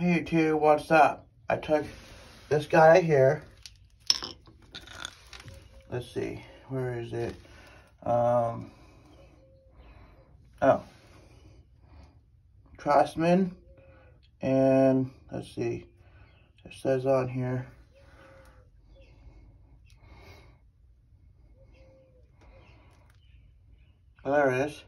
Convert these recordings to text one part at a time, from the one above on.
Hey YouTube, what's up? I took this guy here. Let's see, where is it? Oh, Craftsman, and let's see, it says on here. Oh, there it is.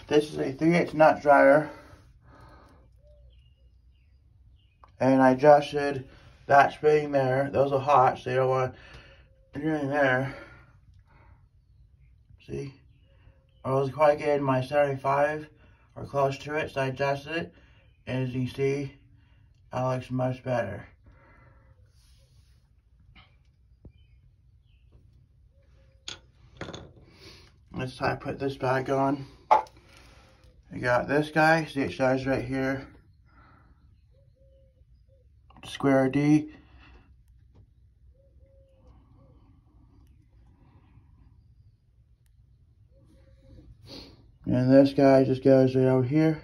This is a 3/8 nut dryer, and I adjusted that spring there. Those are hot, so you don't want anything there. See? I was quite getting my 75 or close to it, so I adjusted it, and as you can see, it looks much better. Let's try to put this back on. I got this guy, see it says right here, square D. And this guy just goes right over here.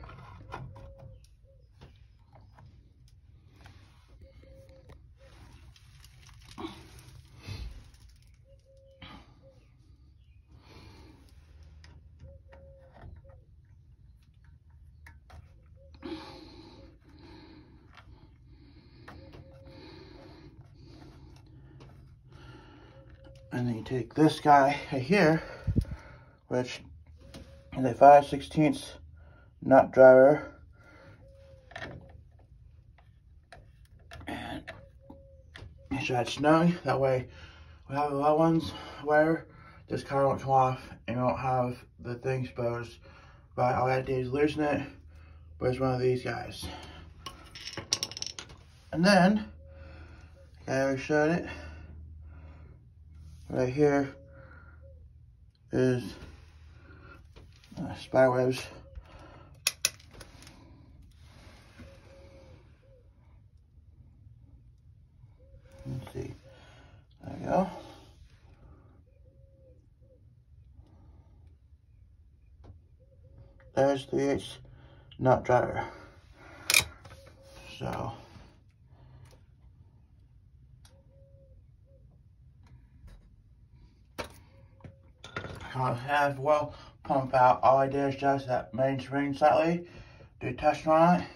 And then you take this guy right here, which is a 5/16 nut dryer. And make sure it's snug. That way, we have the low ones where this car won't come off and you won't have the thing exposed. But all I have to do is loosen it with one of these guys. And then, I already showed it. Right here is spider webs. Let's see. There we go. There's the 3/8 nut dryer. So I have well pump out. All I did is just that main spring slightly, do a test on it,